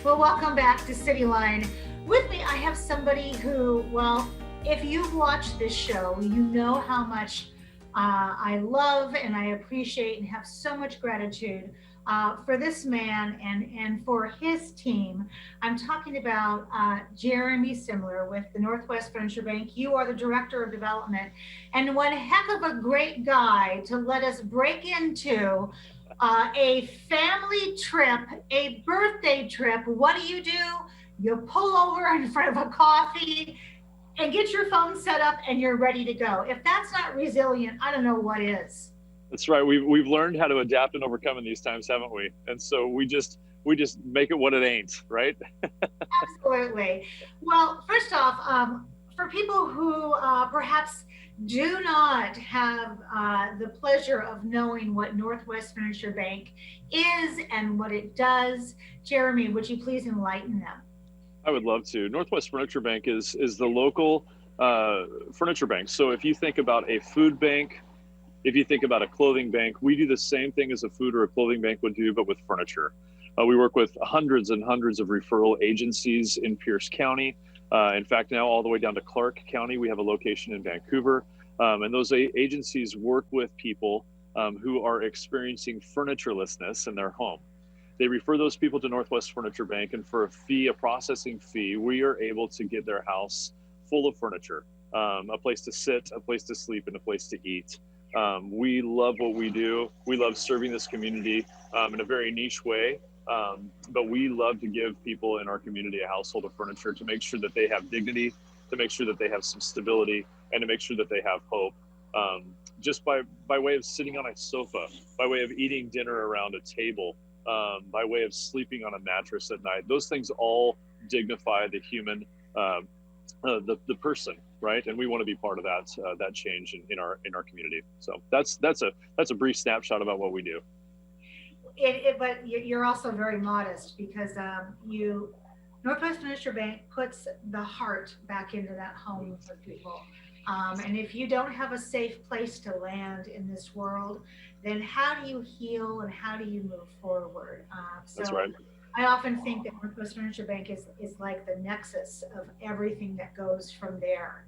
Well, welcome back to Cityline. With me, I have somebody who, well, if you've watched this show, you know how much I love and I appreciate and have so much gratitude for this man and for his team. I'm talking about Jeremy Simler with the Northwest Furniture Bank. You are the Director of Development, and one heck of a great guy to let us break into a family trip, a birthday trip. What do? You pull over in front of a coffee and get your phone set up and you're ready to go. If that's not resilient, I don't know what is. That's right. We've learned how to adapt and overcome in these times, haven't we? And so we just make it what it ain't, right? Absolutely. Well, first off, for people who perhaps do not have the pleasure of knowing what Northwest Furniture Bank is and what it does, Jeremy, would you please enlighten them? I would love to. Northwest Furniture Bank is the local furniture bank. So if you think about a food bank, if you think about a clothing bank, we do the same thing as a food or a clothing bank would do, but with furniture. We work with hundreds and hundreds of referral agencies in Pierce County. In fact, now all the way down to Clark County, we have a location in Vancouver. And those agencies work with people who are experiencing furniturelessness in their home. They refer those people to Northwest Furniture Bank, and for a fee, a processing fee, we are able to get their house full of furniture, a place to sit, a place to sleep, and a place to eat. We love what we do. We love serving this community in a very niche way, but we love to give people in our community a household of furniture to make sure that they have dignity, to make sure that they have some stability, and to make sure that they have hope. Just by way of sitting on a sofa, by way of eating dinner around a table, by way of sleeping on a mattress at night. Those things all dignify the human, the person, right? And we want to be part of that change in our community. So that's a brief snapshot about what we do. But you're also very modest because Northwest Furniture Bank puts the heart back into that home for people. And if you don't have a safe place to land in this world, then how do you heal and how do you move forward? That's right. I often think that Northwest Furniture Bank is like the nexus of everything that goes from there.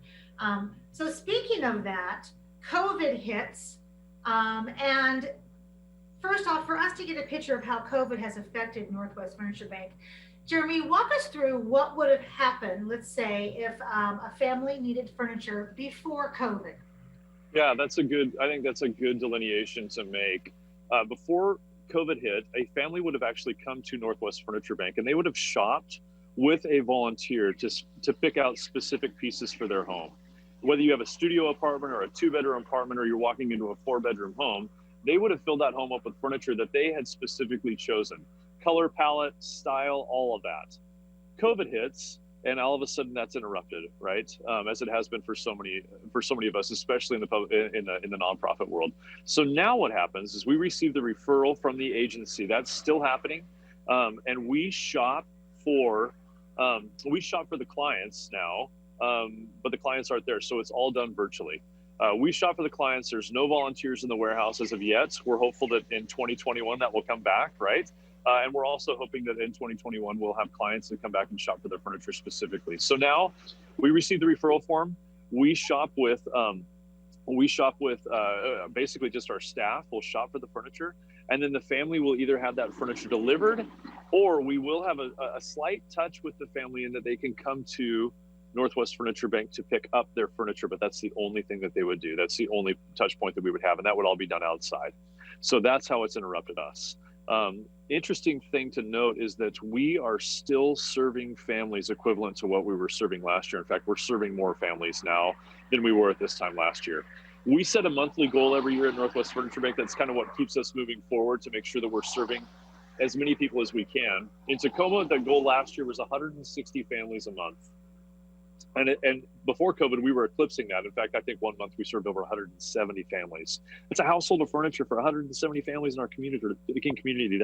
So speaking of that, COVID hits. And first off, for us to get a picture of how COVID has affected Northwest Furniture Bank, Jeremy, walk us through what would have happened, let's say, if a family needed furniture before COVID. Yeah, I think that's a good delineation to make. Before COVID hit, a family would have actually come to Northwest Furniture Bank and they would have shopped with a volunteer to pick out specific pieces for their home. Whether you have a studio apartment or a 2-bedroom apartment or you're walking into a 4-bedroom home, they would have filled that home up with furniture that they had specifically chosen. Color palette, style, all of that. COVID hits, and all of a sudden that's interrupted, right? As it has been for so many of us, especially in the nonprofit world. So now what happens is we receive the referral from the agency. That's still happening, and we shop for the clients now, but the clients aren't there, so it's all done virtually. We shop for the clients. There's no volunteers in the warehouse as of yet. We're hopeful that in 2021 that will come back, right? And we're also hoping that in 2021, we'll have clients that come back and shop for their furniture specifically. So now we receive the referral form. We shop with basically just our staff will shop for the furniture. And then the family will either have that furniture delivered or we will have a slight touch with the family in that they can come to Northwest Furniture Bank to pick up their furniture, but that's the only thing that they would do. That's the only touch point that we would have, and that would all be done outside. So that's how it's interrupted us. Interesting thing to note is that we are still serving families equivalent to what we were serving last year. In fact, we're serving more families now than we were at this time last year. We set a monthly goal every year at Northwest Furniture Bank. That's kind of what keeps us moving forward to make sure that we're serving as many people as we can. In Tacoma, the goal last year was 160 families a month. And before COVID, we were eclipsing that. In fact, I think one month we served over 170 families. It's a household of furniture for 170 families in our community.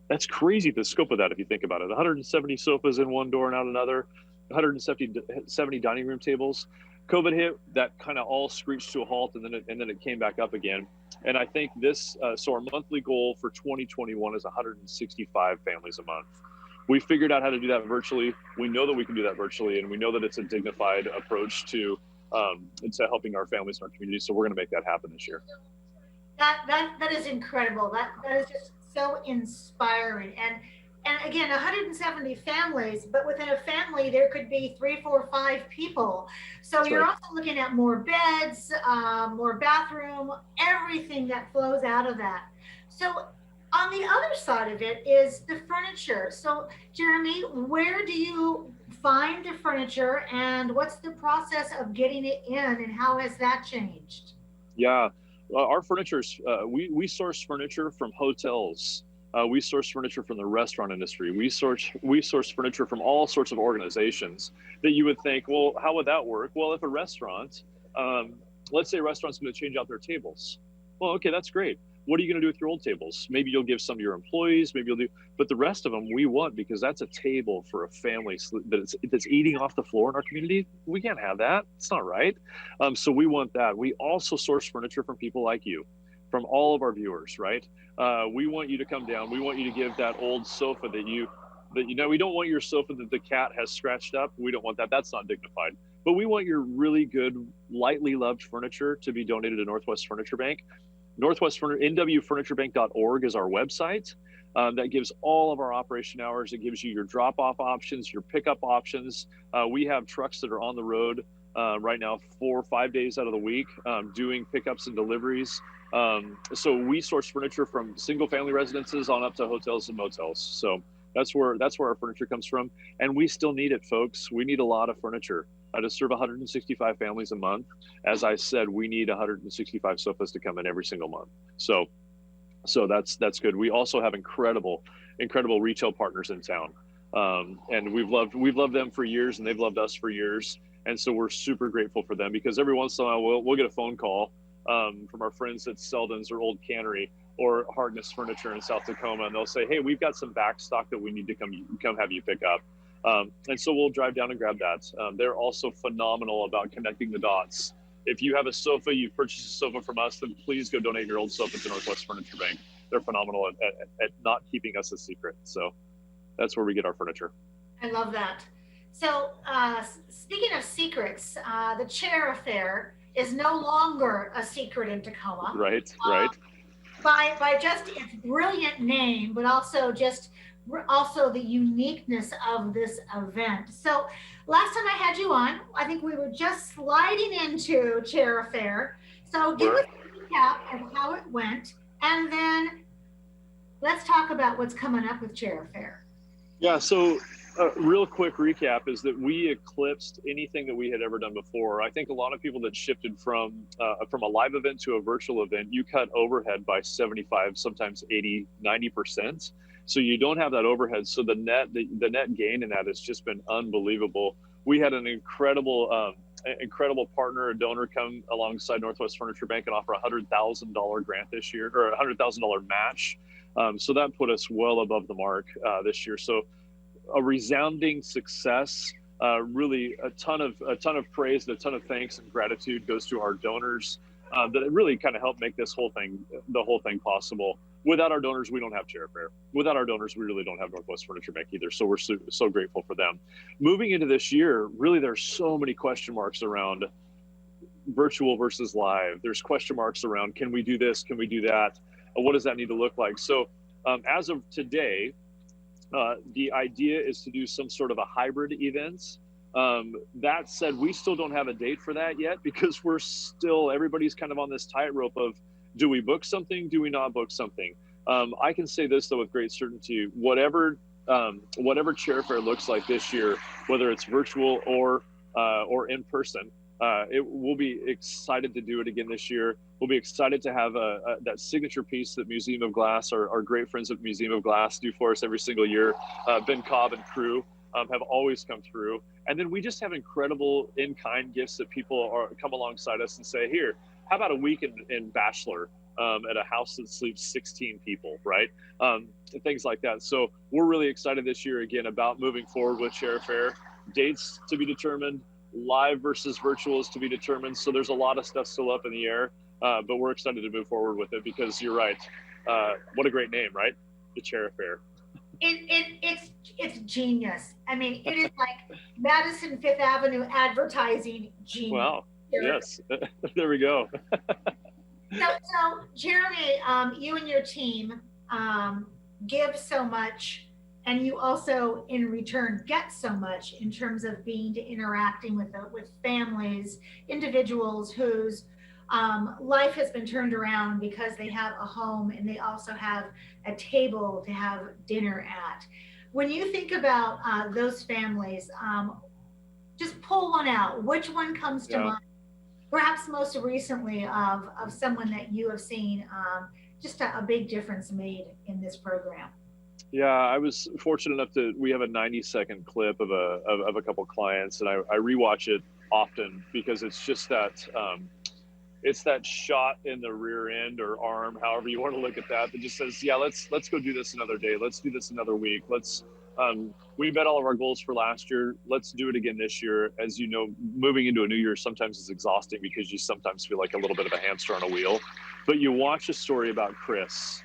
That's crazy, the scope of that, if you think about it. 170 sofas in one door and out another, 170 dining room tables. COVID hit, that kind of all screeched to a halt, and then it came back up again. And I think so our monthly goal for 2021 is 165 families a month. We figured out how to do that virtually. We know that we can do that virtually, and we know that it's a dignified approach to helping our families and our community. So we're going to make that happen this year. That is incredible. That is just so inspiring. And again, 170 families, but within a family there could be 3, 4, 5 people. So That's you're right. also looking at more beds, more bathroom, everything that flows out of that. So on the other side of it is the furniture. So Jeremy, where do you find the furniture, and what's the process of getting it in, and how has that changed? Yeah, our furniture's we source furniture from hotels. We source furniture from the restaurant industry. We source furniture from all sorts of organizations that you would think, well, how would that work? Well, if a restaurant, let's say a restaurant's going to change out their tables, well, okay, that's great. What are you going to do with your old tables? Maybe you'll give some to your employees. Maybe you'll do, but the rest of them we want, because that's a table for a family that's eating off the floor in our community. We can't have that. It's not right. So we want that. We also source furniture from people like you, from all of our viewers, right? We want you to come down. We want you to give that old sofa that we don't want your sofa that the cat has scratched up. We don't want that. That's not dignified. But we want your really good, lightly loved furniture to be donated to Northwest Furniture Bank. NWFurnitureBank.org is our website. That gives all of our operation hours. It gives you your drop-off options, your pickup options. We have trucks that are on the road right now 4 or 5 days out of the week, doing pickups and deliveries. So we source furniture from single-family residences on up to hotels and motels. So that's where our furniture comes from, and we still need it, folks. We need a lot of furniture to serve 165 families a month. As I said, we need 165 sofas to come in every single month. So that's good. We also have incredible retail partners in town, and we've loved them for years, and they've loved us for years. And so we're super grateful for them, because every once in a while we'll get a phone call from our friends at Selden's or Old Cannery or Harkness Furniture in South Tacoma, and they'll say, hey, we've got some back stock that we need to come have you pick up. And so we'll drive down and grab that. They're also phenomenal about connecting the dots. If you have a sofa, you've purchased a sofa from us, then please go donate your old sofa to Northwest Furniture Bank. They're phenomenal at not keeping us a secret. So that's where we get our furniture. I love that. So speaking of secrets, the chair affair is no longer a secret in Tacoma. Right. By just its brilliant name, but also the uniqueness of this event. So last time I had you on, I think we were just sliding into Chair Affair. So give us a recap of how it went, and then let's talk about what's coming up with Chair Affair. Yeah, so real quick recap is that we eclipsed anything that we had ever done before. I think a lot of people that shifted from a live event to a virtual event, you cut overhead by 75, sometimes 80, 90%. So you don't have that overhead. So the net gain in that has just been unbelievable. We had an incredible partner, a donor, come alongside Northwest Furniture Bank and offer a $100,000 grant this year, or a $100,000 match. So that put us well above the mark this year. So a resounding success. Really a ton of praise and a ton of thanks and gratitude goes to our donors that really kind of helped make the whole thing possible. Without our donors, we don't have Chair Fair. Without our donors, we really don't have Northwest Furniture Bank either. So we're so grateful for them. Moving into this year, really there's so many question marks around virtual versus live. There's question marks around, can we do this? Can we do that? What does that need to look like? So as of today, the idea is to do some sort of a hybrid event. That said, we still don't have a date for that yet, because everybody's kind of on this tightrope of, do we book something? Do we not book something? I can say this though with great certainty: whatever Chair Fair looks like this year, whether it's virtual or in person, we'll be excited to do it again this year. We'll be excited to have that signature piece that Museum of Glass, our great friends at Museum of Glass, do for us every single year. Ben Cobb and crew have always come through. And then we just have incredible in-kind gifts that people come alongside us and say, here, how about a week in Bachelor at a house that sleeps 16 people, right? Things like that. So we're really excited this year again about moving forward with Chair Fair. Dates to be determined, live versus virtual is to be determined. So there's a lot of stuff still up in the air, but we're excited to move forward with it, because you're right. What a great name, right? The Chair Fair. It's genius. I mean, it is like Madison Fifth Avenue advertising genius. Wow. Yes. There we go. So Jeremy, you and your team give so much, and you also, in return, get so much in terms of being to interacting with families, individuals whose life has been turned around because they have a home and they also have a table to have dinner at. When you think about those families, just pull one out. Which one comes to Yeah. mind? Perhaps most recently of someone that you have seen just a big difference made in this program. Yeah, I was fortunate enough to. We have a 90-second clip of a couple clients, and I rewatch it often because it's just that it's that shot in the rear end or arm, however you want to look at that, that just says, yeah, let's go do this another day. Let's do this another week. We met all of our goals for last year. Let's do it again this year. As you know, moving into a new year sometimes is exhausting because you sometimes feel like a little bit of a hamster on a wheel. But you watch a story about Chris,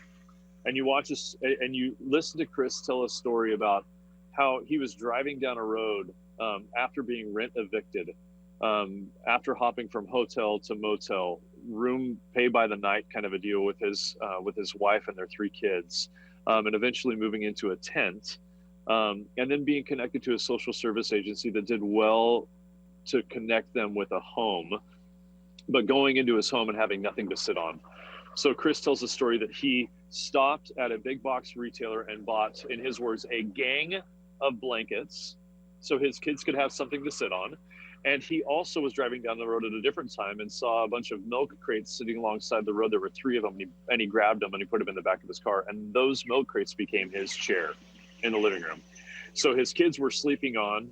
and you listen to Chris tell a story about how he was driving down a road after being rent evicted, after hopping from hotel to motel, room pay by the night kind of a deal with his wife and their 3 kids, and eventually moving into a tent, and then being connected to a social service agency that did well to connect them with a home, but going into his home and having nothing to sit on. So Chris tells a story that he stopped at a big box retailer and bought, in his words, a gang of blankets so his kids could have something to sit on. And he also was driving down the road at a different time and saw a bunch of milk crates sitting alongside the road. There were 3 of them, and he grabbed them and he put them in the back of his car. And those milk crates became his chair in the living room. So his kids were sleeping on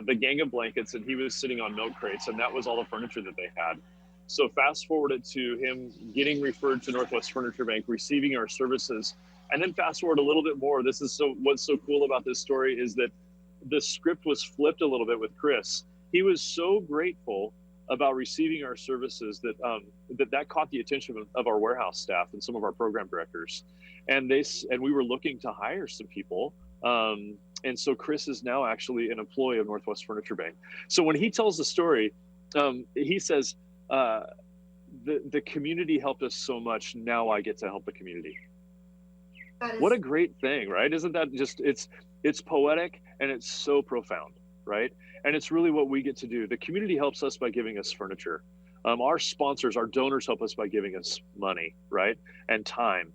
the gang of blankets, and he was sitting on milk crates, and that was all the furniture that they had. So fast forward it to him getting referred to Northwest Furniture Bank, receiving our services, and then fast forward a little bit more. What's so cool about this story is that the script was flipped a little bit with Chris. He was so grateful about receiving our services that that caught the attention of our warehouse staff and some of our program directors, and we were looking to hire some people. And so Chris is now actually an employee of Northwest Furniture Bank. So when he tells the story, he says, the community helped us so much. Now I get to help the community. What a great thing, right? Isn't that just, it's poetic and it's so profound, right? And it's really what we get to do. The community helps us by giving us furniture. Our sponsors, our donors help us by giving us money, right? And time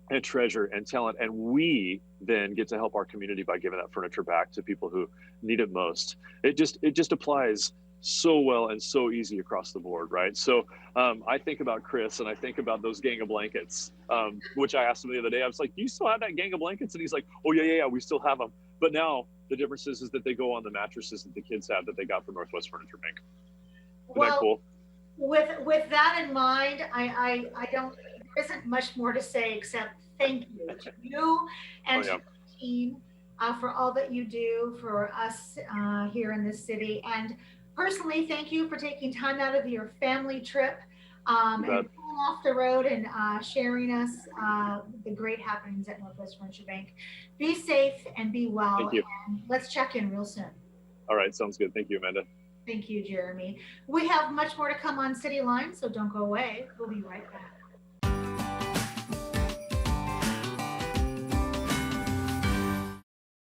and treasure and talent. And we then get to help our community by giving that furniture back to people who need it most. It just applies so well and so easy across the board, right? So I think about Chris and I think about those gang of blankets, which I asked him the other day. I was like, do you still have that gang of blankets? And he's like, oh yeah, we still have them. But now the difference is that they go on the mattresses that the kids have that they got from Northwest Furniture Bank. Isn't that cool? With that in mind, I don't, there isn't much more to say except thank you to you and to your team for all that you do for us here in this city. And personally, thank you for taking time out of your family trip and pulling off the road and sharing us the great happenings at Northwest Furniture Bank. Be safe and be well. Thank you. And let's check in real soon. All right, sounds good. Thank you, Amanda. Thank you, Jeremy. We have much more to come on Cityline, so don't go away. We'll be right back.